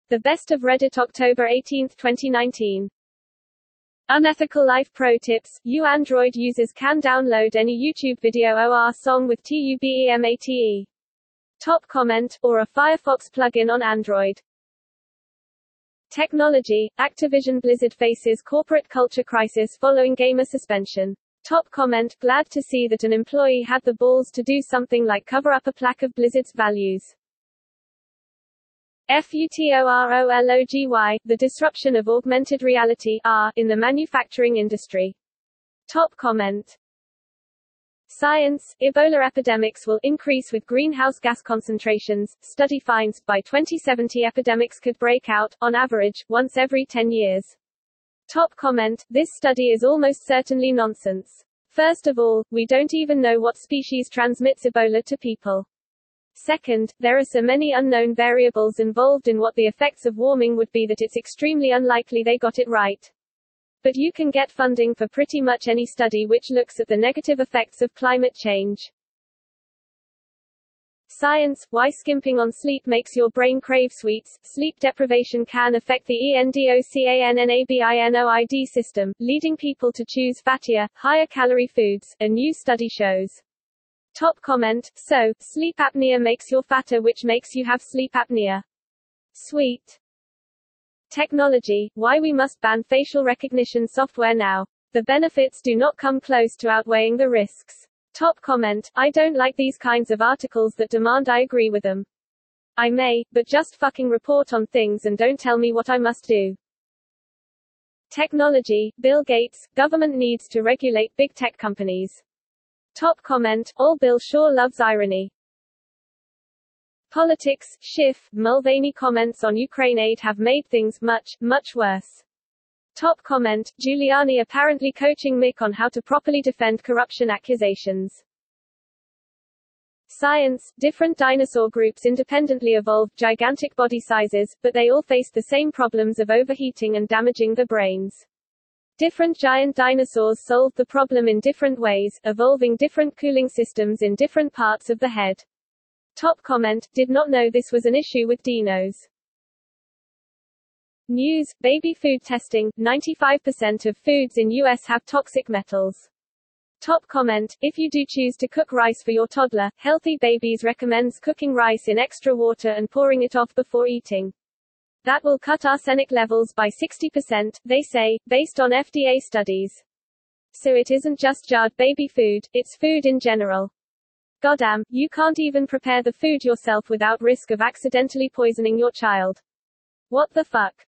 The best of Reddit, October 18, 2019. Unethical life pro tips. Android users can download any YouTube video or song with TUBEMATE. Top comment, or a Firefox plugin on Android. Technology. Activision Blizzard faces corporate culture crisis following gamer suspension. Top comment, glad to see that an employee had the balls to do something like cover up a plaque of Blizzard's values. Futurology, the disruption of augmented reality in the manufacturing industry. Top comment. Science. Ebola epidemics will increase with greenhouse gas concentrations. Study finds, by 2070 epidemics could break out, on average, once every 10 years. Top comment, this study is almost certainly nonsense. First of all, we don't even know what species transmits Ebola to people. Second, there are so many unknown variables involved in what the effects of warming would be that it's extremely unlikely they got it right. But you can get funding for pretty much any study which looks at the negative effects of climate change. Science. Why skimping on sleep makes your brain crave sweets. Sleep deprivation can affect the endocannabinoid system, leading people to choose fattier, higher-calorie foods, a new study shows. Top comment, so, sleep apnea makes you fatter, which makes you have sleep apnea. Sweet. Technology. Why we must ban facial recognition software now. The benefits do not come close to outweighing the risks. Top comment, I don't like these kinds of articles that demand I agree with them. I may, but just fucking report on things and don't tell me what I must do. Technology. Bill Gates, government needs to regulate big tech companies. Top comment, all Bill sure loves irony. Politics. Schiff, Mulvaney comments on Ukraine aid have made things much, much worse. Top comment, Giuliani apparently coaching Mick on how to properly defend corruption accusations. Science. Different dinosaur groups independently evolved gigantic body sizes, but they all faced the same problems of overheating and damaging the brains. Different giant dinosaurs solved the problem in different ways, evolving different cooling systems in different parts of the head. Top comment, did not know this was an issue with dinos. News. Baby food testing. 95% of foods in US have toxic metals. Top comment, if you do choose to cook rice for your toddler, Healthy Babies recommends cooking rice in extra water and pouring it off before eating. That will cut arsenic levels by 60%, they say, based on FDA studies. So it isn't just jarred baby food, it's food in general. Goddamn, you can't even prepare the food yourself without risk of accidentally poisoning your child. What the fuck?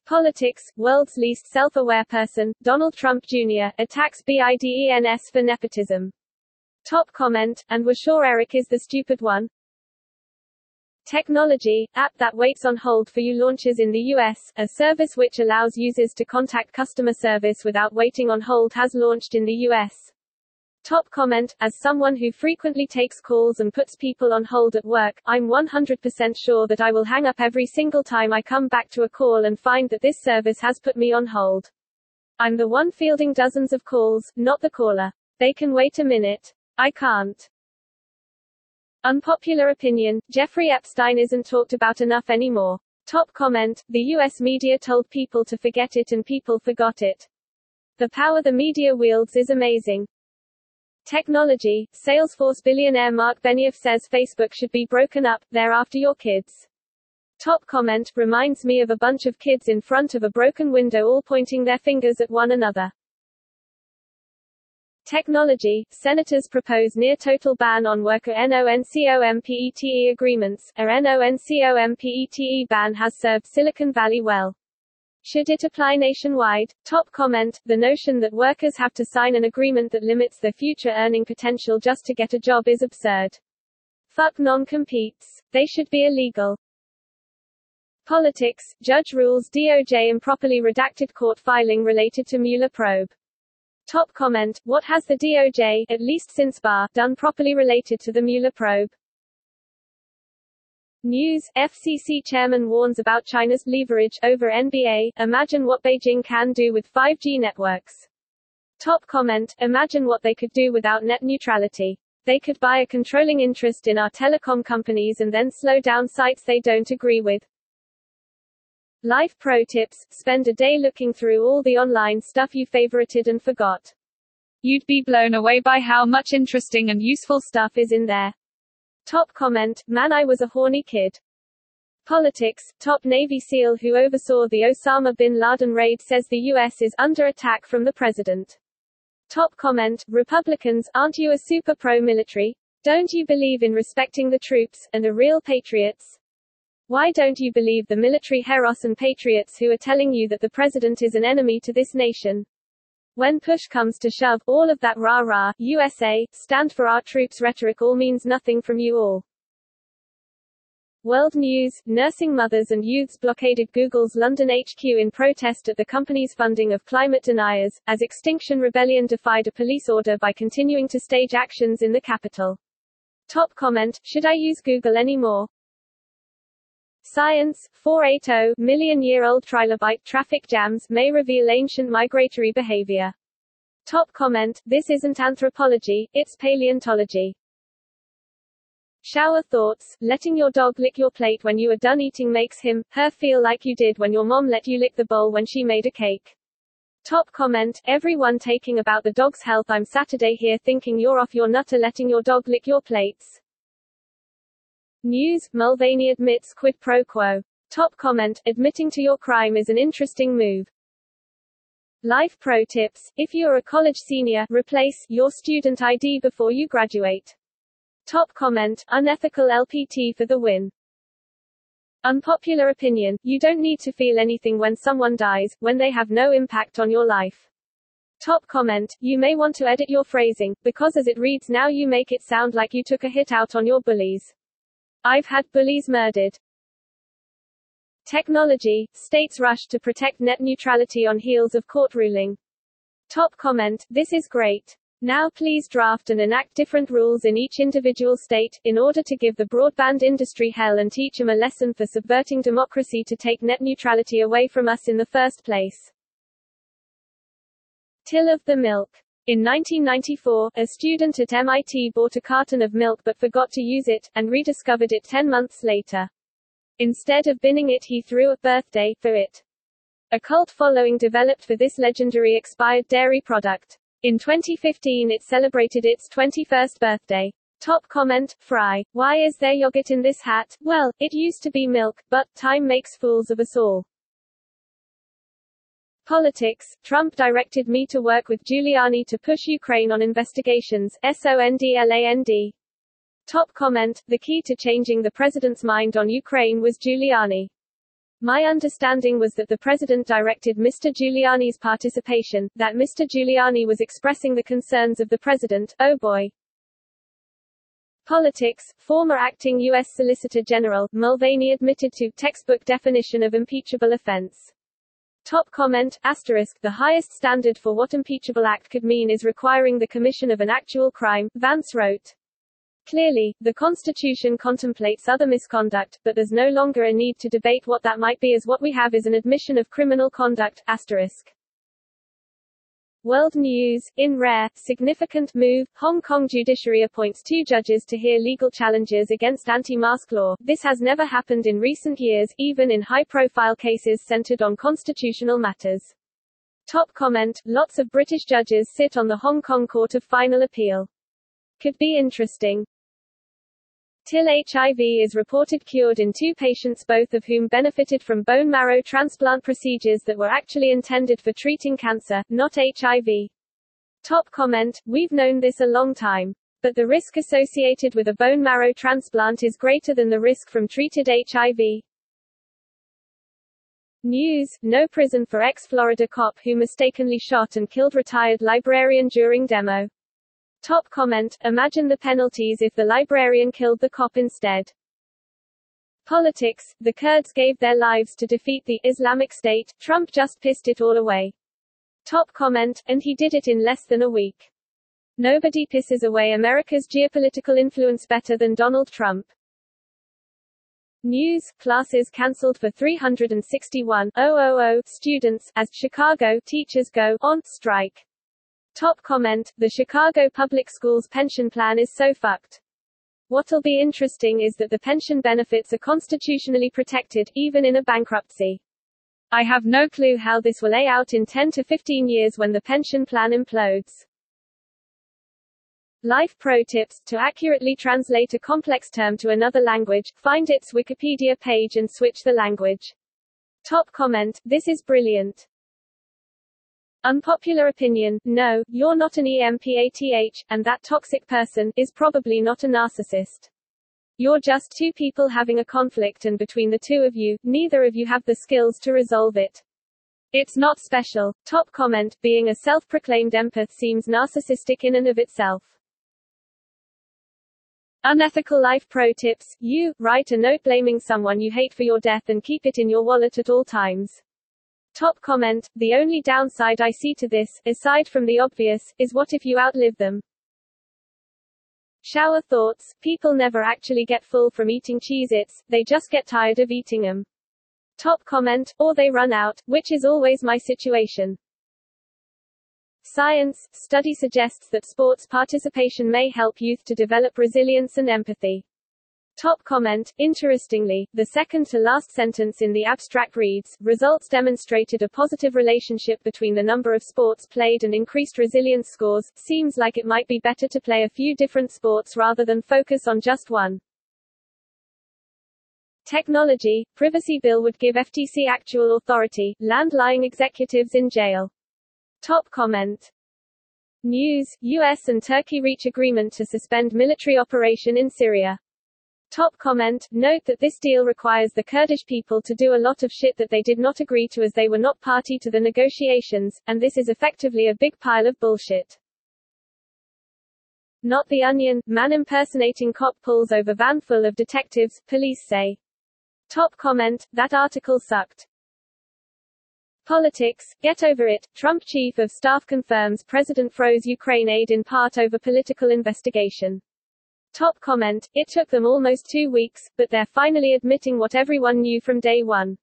Politics. World's least self-aware person, Donald Trump Jr., attacks BIDENS for nepotism. Top comment, and we're sure Eric is the stupid one. Technology. App that waits on hold for you launches in the US. A service which allows users to contact customer service without waiting on hold has launched in the US. Top comment, as someone who frequently takes calls and puts people on hold at work, I'm 100% sure that I will hang up every single time I come back to a call and find that this service has put me on hold. I'm the one fielding dozens of calls, not the caller. They can wait a minute. I can't. Unpopular opinion, Jeffrey Epstein isn't talked about enough anymore. Top comment, the US media told people to forget it and people forgot it. The power the media wields is amazing. Technology. Salesforce billionaire Mark Benioff says Facebook should be broken up, they're after your kids. Top comment, reminds me of a bunch of kids in front of a broken window all pointing their fingers at one another. Technology. Senators propose near-total ban on worker NONCOMPETE agreements. A NONCOMPETE ban has served Silicon Valley well. Should it apply nationwide? Top comment, the notion that workers have to sign an agreement that limits their future earning potential just to get a job is absurd. Fuck non-competes. They should be illegal. Politics. Judge rules DOJ improperly redacted court filing related to Mueller probe. Top comment, what has the DOJ, at least since Barr, done properly related to the Mueller probe? News. FCC chairman warns about China's leverage over NBA. Imagine what Beijing can do with 5G networks. Top comment, imagine what they could do without net neutrality. They could buy a controlling interest in our telecom companies and then slow down sites they don't agree with. Life pro tips: spend a day looking through all the online stuff you favorited and forgot. You'd be blown away by how much interesting and useful stuff is in there. Top comment: man, I was a horny kid. Politics: top Navy SEAL who oversaw the Osama bin Laden raid says the U.S. is under attack from the president. Top comment: Republicans, aren't you a super pro-military? Don't you believe in respecting the troops, and are real patriots? Why don't you believe the military heroes and patriots who are telling you that the president is an enemy to this nation? When push comes to shove, all of that rah-rah, USA, stand for our troops rhetoric all means nothing from you all. World News: nursing mothers and youths blockaded Google's London HQ in protest at the company's funding of climate deniers, as Extinction Rebellion defied a police order by continuing to stage actions in the capital. Top comment: should I use Google anymore? Science: 480 million-year-old trilobite traffic jams may reveal ancient migratory behavior. Top comment: this isn't anthropology, it's paleontology. Shower thoughts: letting your dog lick your plate when you are done eating makes him, her feel like you did when your mom let you lick the bowl when she made a cake. Top comment: everyone taking about the dog's health. I'm Saturday here thinking you're off your nutter letting your dog lick your plates. News: Mulvaney admits quid pro quo. Top comment: admitting to your crime is an interesting move. Life pro tips: if you're a college senior, replace your student ID before you graduate. Top comment: unethical LPT for the win. Unpopular opinion: you don't need to feel anything when someone dies, when they have no impact on your life. Top comment: you may want to edit your phrasing, because as it reads now you make it sound like you took a hit out on your bullies. I've had bullies murdered. Technology: states rush to protect net neutrality on heels of court ruling. Top comment: this is great. Now please draft and enact different rules in each individual state, in order to give the broadband industry hell and teach them a lesson for subverting democracy to take net neutrality away from us in the first place. Till of the milk. In 1994, a student at MIT bought a carton of milk but forgot to use it, and rediscovered it 10 months later. Instead of binning it, he threw a birthday for it. A cult following developed for this legendary expired dairy product. In 2015 it celebrated its 21st birthday. Top comment: Fry. Why is there yogurt in this hat? Well, it used to be milk, but time makes fools of us all. Politics: Trump directed me to work with Giuliani to push Ukraine on investigations. SONDLAND. Top comment: the key to changing the president's mind on Ukraine was Giuliani. My understanding was that the president directed Mr. Giuliani's participation, that Mr. Giuliani was expressing the concerns of the president. Oh boy. Politics: former acting U.S. Solicitor General Mulvaney admitted to textbook definition of impeachable offense. Top comment: asterisk, the highest standard for what impeachable act could mean is requiring the commission of an actual crime, Vance wrote. Clearly, the Constitution contemplates other misconduct, but there's no longer a need to debate what that might be, as what we have is an admission of criminal conduct, asterisk. World News: in rare, significant move, Hong Kong judiciary appoints 2 judges to hear legal challenges against anti-mask law. This has never happened in recent years, even in high-profile cases centered on constitutional matters. Top comment: lots of British judges sit on the Hong Kong Court of Final Appeal. Could be interesting. Till HIV is reported cured in 2 patients, both of whom benefited from bone marrow transplant procedures that were actually intended for treating cancer, not HIV. Top comment: we've known this a long time. But the risk associated with a bone marrow transplant is greater than the risk from treated HIV. News: no prison for ex-Florida cop who mistakenly shot and killed retired librarian during demo. Top comment: imagine the penalties if the librarian killed the cop instead. Politics: the Kurds gave their lives to defeat the Islamic State. Trump just pissed it all away. Top comment: and he did it in less than a week. Nobody pisses away America's geopolitical influence better than Donald Trump. News: classes cancelled for 361,000 students, as Chicago teachers go on strike. Top comment: the Chicago Public Schools pension plan is so fucked. What'll be interesting is that the pension benefits are constitutionally protected, even in a bankruptcy. I have no clue how this will lay out in 10 to 15 years when the pension plan implodes. Life pro tips: to accurately translate a complex term to another language, find its Wikipedia page and switch the language. Top comment: this is brilliant. Unpopular opinion: no, you're not an empath, and that toxic person is probably not a narcissist. You're just two people having a conflict, and between the two of you, neither of you have the skills to resolve it. It's not special. Top comment: being a self-proclaimed empath seems narcissistic in and of itself. Unethical life pro tips: you, write a note blaming someone you hate for your death and keep it in your wallet at all times. Top comment: the only downside I see to this, aside from the obvious, is what if you outlive them? Shower thoughts: people never actually get full from eating Cheez-Its, they just get tired of eating them. Top comment: or they run out, which is always my situation. Science study suggests that sports participation may help youth to develop resilience and empathy. Top comment: interestingly, the second to last sentence in the abstract reads, results demonstrated a positive relationship between the number of sports played and increased resilience scores. Seems like it might be better to play a few different sports rather than focus on just one. Technology: privacy bill would give FTC actual authority, land lying executives in jail. Top comment. News: US and Turkey reach agreement to suspend military operation in Syria. Top comment: note that this deal requires the Kurdish people to do a lot of shit that they did not agree to as they were not party to the negotiations, and this is effectively a big pile of bullshit. Not the Onion: man impersonating cop pulls over van full of detectives, police say. Top comment: that article sucked. Politics: get over it. Trump chief of staff confirms president froze Ukraine aid in part over political investigation. Top comment: it took them almost 2 weeks, but they're finally admitting what everyone knew from day one.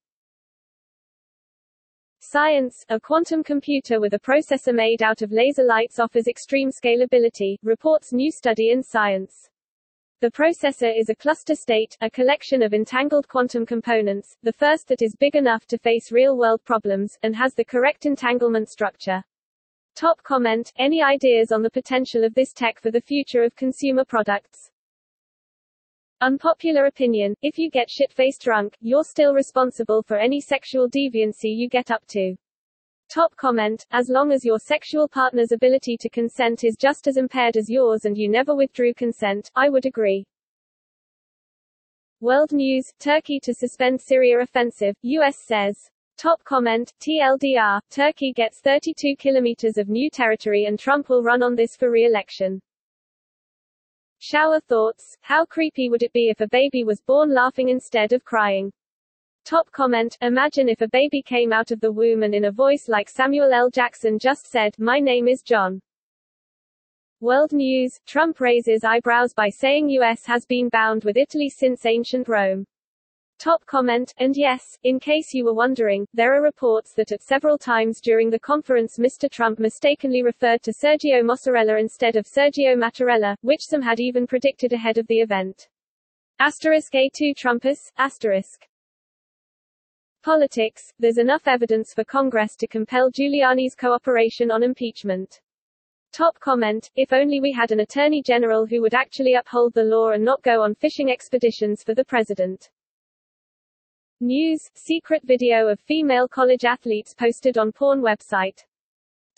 Science: a quantum computer with a processor made out of laser lights offers extreme scalability, reports new study in Science. The processor is a cluster state, a collection of entangled quantum components, the first that is big enough to face real-world problems, and has the correct entanglement structure. Top comment: any ideas on the potential of this tech for the future of consumer products? Unpopular opinion: if you get shit-faced drunk, you're still responsible for any sexual deviancy you get up to. Top comment: as long as your sexual partner's ability to consent is just as impaired as yours and you never withdrew consent, I would agree. World news: Turkey to suspend Syria offensive, US says. Top comment: TLDR, Turkey gets 32 kilometers of new territory and Trump will run on this for re-election. Shower thoughts: how creepy would it be if a baby was born laughing instead of crying? Top comment: imagine if a baby came out of the womb and in a voice like Samuel L. Jackson just said, "My name is John." World news: Trump raises eyebrows by saying US has been bound with Italy since ancient Rome. Top comment: and yes, in case you were wondering, there are reports that at several times during the conference Mr. Trump mistakenly referred to Sergio Mozzarella instead of Sergio Mattarella, which some had even predicted ahead of the event. *A2 Trumpus*, ***. Politics: there's enough evidence for Congress to compel Giuliani's cooperation on impeachment. Top comment: if only we had an attorney general who would actually uphold the law and not go on fishing expeditions for the president. News: secret video of female college athletes posted on porn website.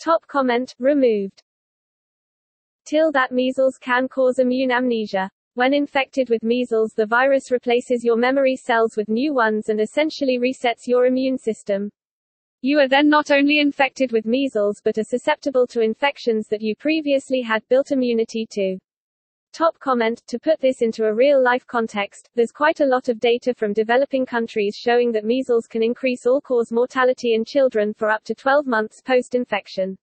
Top comment: removed. That measles can cause immune amnesia. When infected with measles, the virus replaces your memory cells with new ones and essentially resets your immune system. You are then not only infected with measles but are susceptible to infections that you previously had built immunity to. Top comment: to put this into a real-life context, there's quite a lot of data from developing countries showing that measles can increase all-cause mortality in children for up to 12 months post-infection.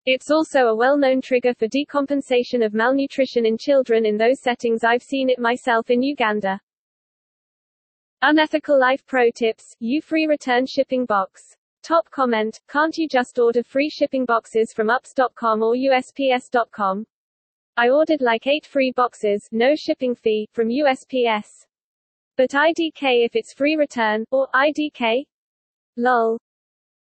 It's also a well-known trigger for decompensation of malnutrition in children in those settings. I've seen it myself in Uganda. Unethical life pro tips: you free return shipping box. Top comment: can't you just order free shipping boxes from ups.com or usps.com? I ordered like 8 free boxes, no shipping fee, from USPS. But IDK if it's free return, or IDK? Lol.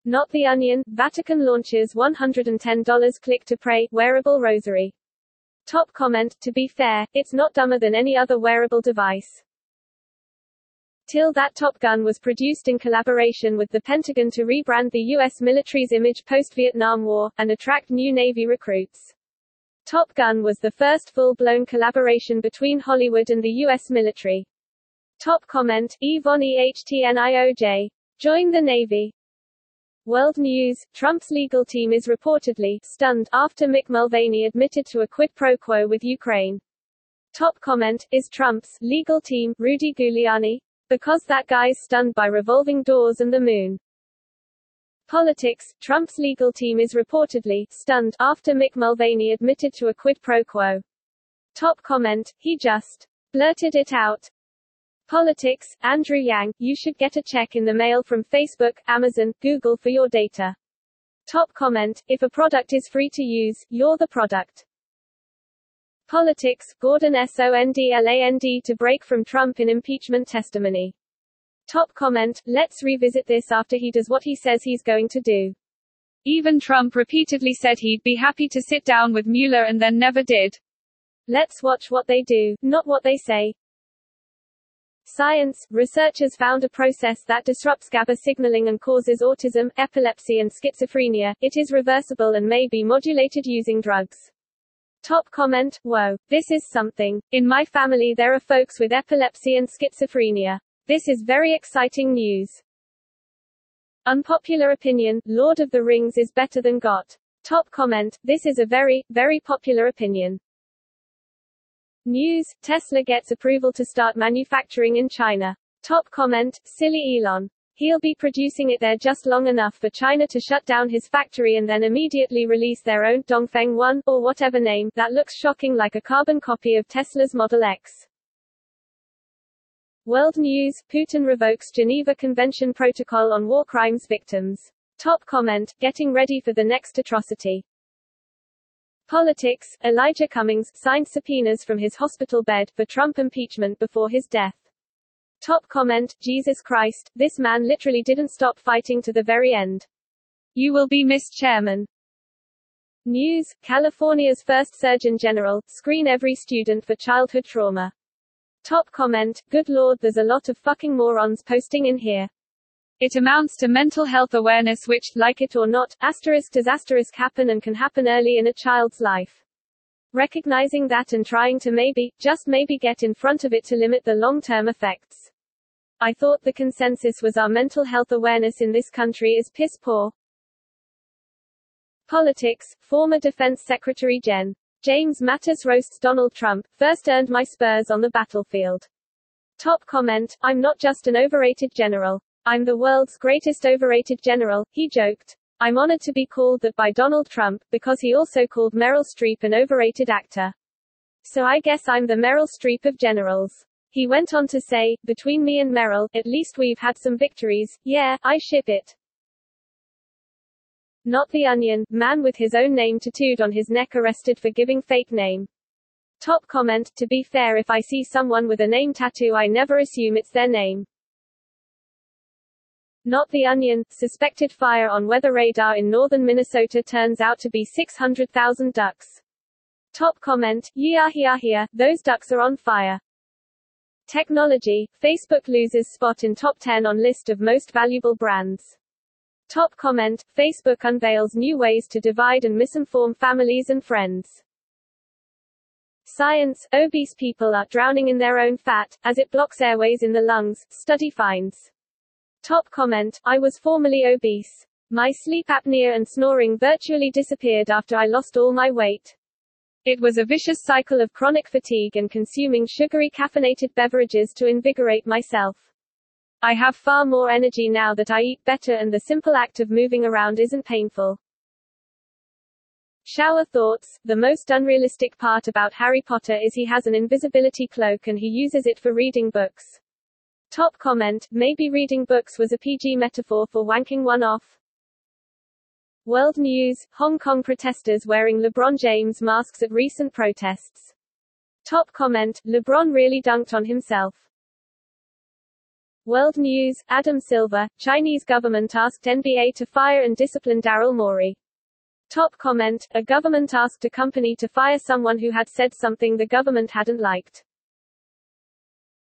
Not The Onion, Vatican launches $110 click to pray, wearable rosary. Top comment, to be fair, it's not dumber than any other wearable device. Till that Top Gun was produced in collaboration with the Pentagon to rebrand the U.S. military's image post-Vietnam War, and attract new Navy recruits. Top Gun was the first full-blown collaboration between Hollywood and the U.S. military. Top comment, Yvonne EHTNIOJ. Join the Navy. World News, Trump's legal team is reportedly stunned after Mick Mulvaney admitted to a quid pro quo with Ukraine. Top comment, is Trump's legal team Rudy Giuliani? Because that guy's stunned by revolving doors and the moon. Politics, Trump's legal team is reportedly stunned after Mick Mulvaney admitted to a quid pro quo. Top comment, he just blurted it out. Politics, Andrew Yang, you should get a check in the mail from Facebook, Amazon, Google for your data. Top comment, if a product is free to use, you're the product. Politics, Gordon Sondland to break from Trump in impeachment testimony. Top comment, let's revisit this after he does what he says he's going to do. Even Trump repeatedly said he'd be happy to sit down with Mueller and then never did. Let's watch what they do, not what they say. Science, researchers found a process that disrupts GABA signaling and causes autism, epilepsy and schizophrenia. It is reversible and may be modulated using drugs. Top comment, whoa, this is something. In my family there are folks with epilepsy and schizophrenia. This is very exciting news. Unpopular opinion, Lord of the Rings is better than GOT. Top comment, this is a very, very popular opinion. News, Tesla gets approval to start manufacturing in China. Top comment, silly Elon. He'll be producing it there just long enough for China to shut down his factory and then immediately release their own Dongfeng 1, or whatever name, that looks shocking like a carbon copy of Tesla's Model X. World News, Putin revokes Geneva Convention Protocol on War Crimes Victims. Top comment, getting ready for the next atrocity. Politics, Elijah Cummings signed subpoenas from his hospital bed for Trump impeachment before his death. Top comment, Jesus Christ, this man literally didn't stop fighting to the very end. You will be missed, Chairman. News, California's first Surgeon General, screen every student for childhood trauma. Top comment, good lord, there's a lot of fucking morons posting in here. It amounts to mental health awareness which, like it or not, does happen and can happen early in a child's life. Recognizing that and trying to maybe, just maybe get in front of it to limit the long-term effects. I thought the consensus was our mental health awareness in this country is piss poor. Politics, former Defense Secretary James Mattis roasts Donald Trump, first earned my spurs on the battlefield. Top comment, I'm not just an overrated general. I'm the world's greatest overrated general, he joked. I'm honored to be called that by Donald Trump, because he also called Meryl Streep an overrated actor. So I guess I'm the Meryl Streep of generals. He went on to say, between me and Meryl, at least we've had some victories, yeah, I ship it. Not The Onion, man with his own name tattooed on his neck arrested for giving fake name. Top comment, to be fair, if I see someone with a name tattoo I never assume it's their name. Not The Onion, suspected fire on weather radar in northern Minnesota turns out to be 600,000 ducks. Top comment, yeah, those ducks are on fire. Technology, Facebook loses spot in top 10 on list of most valuable brands. Top comment, Facebook unveils new ways to divide and misinform families and friends. Science, obese people are drowning in their own fat, as it blocks airways in the lungs, study finds. Top comment, I was formerly obese. My sleep apnea and snoring virtually disappeared after I lost all my weight. It was a vicious cycle of chronic fatigue and consuming sugary caffeinated beverages to invigorate myself. I have far more energy now that I eat better and the simple act of moving around isn't painful. Shower thoughts, the most unrealistic part about Harry Potter is he has an invisibility cloak and he uses it for reading books. Top comment, maybe reading books was a PG metaphor for wanking one off. World News, Hong Kong protesters wearing LeBron James masks at recent protests. Top comment, LeBron really dunked on himself. World News, Adam Silver, Chinese government asked NBA to fire and discipline Daryl Morey. Top comment, a government asked a company to fire someone who had said something the government hadn't liked.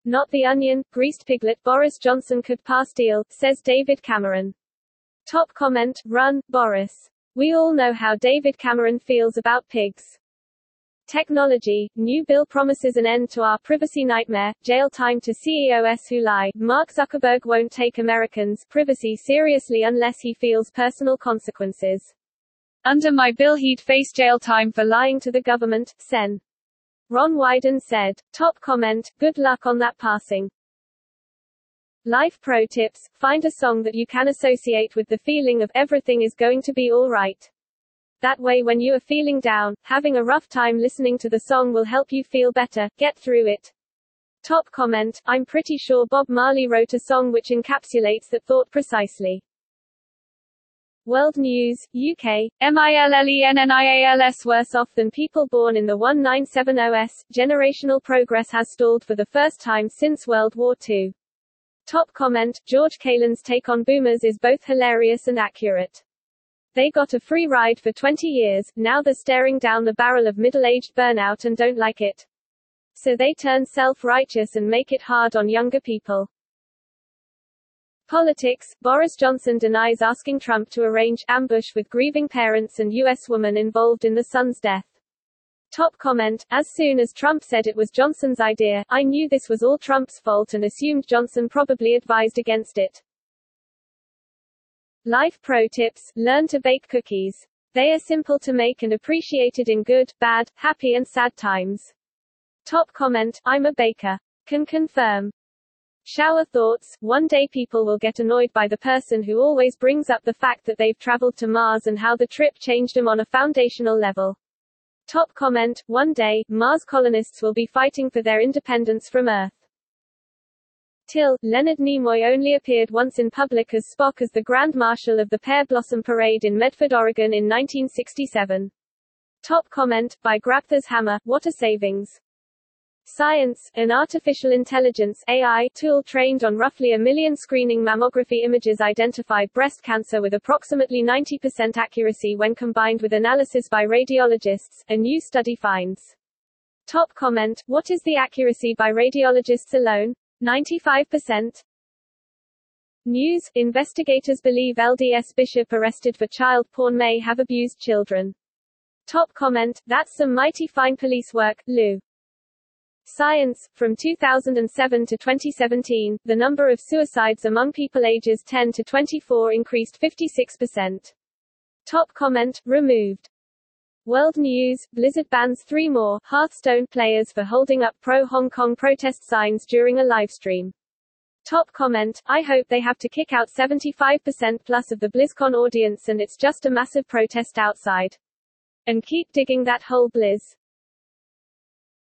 Not the Onion, greased piglet Boris Johnson could pass deal, says David Cameron. Top comment, run, Boris. We all know how David Cameron feels about pigs. Technology, new bill promises an end to our privacy nightmare, jail time to CEOs who lie. Mark Zuckerberg won't take Americans' privacy seriously unless he feels personal consequences. Under my bill he'd face jail time for lying to the government, Sen. Ron Wyden said. Top comment, good luck on that passing. Life pro tips, find a song that you can associate with the feeling of everything is going to be alright. That way when you are feeling down, having a rough time, listening to the song will help you feel better, get through it. Top comment, I'm pretty sure Bob Marley wrote a song which encapsulates that thought precisely. World News, UK, MILLENNIALS worse off than people born in the 1970s, generational progress has stalled for the first time since World War II. Top comment, George Calen's take on boomers is both hilarious and accurate. They got a free ride for 20 years, now they're staring down the barrel of middle-aged burnout and don't like it. So they turn self-righteous and make it hard on younger people. Politics, Boris Johnson denies asking Trump to arrange ambush with grieving parents and U.S. woman involved in the son's death. Top comment, as soon as Trump said it was Johnson's idea, I knew this was all Trump's fault and assumed Johnson probably advised against it. Life pro tips, learn to bake cookies. They are simple to make and appreciated in good, bad, happy and sad times. Top comment, I'm a baker. Can confirm. Shower thoughts, one day people will get annoyed by the person who always brings up the fact that they've traveled to Mars and how the trip changed them on a foundational level. Top comment, one day, Mars colonists will be fighting for their independence from Earth. Till, Leonard Nimoy only appeared once in public as Spock as the Grand Marshal of the Pear Blossom Parade in Medford, Oregon in 1967. Top comment, by Grabthar's Hammer, what a savings. Science, an artificial intelligence (AI) tool trained on roughly 1 million screening mammography images identified breast cancer with approximately 90% accuracy when combined with analysis by radiologists, a new study finds. Top comment, what is the accuracy by radiologists alone? 95%. News, investigators believe LDS bishop arrested for child porn may have abused children. Top comment, that's some mighty fine police work, Lou. Science, from 2007 to 2017, the number of suicides among people ages 10 to 24 increased 56%. Top comment, removed. World News, Blizzard bans 3 more Hearthstone players for holding up pro-Hong Kong protest signs during a livestream. Top comment, I hope they have to kick out 75% plus of the BlizzCon audience and it's just a massive protest outside. And keep digging that hole, Blizz.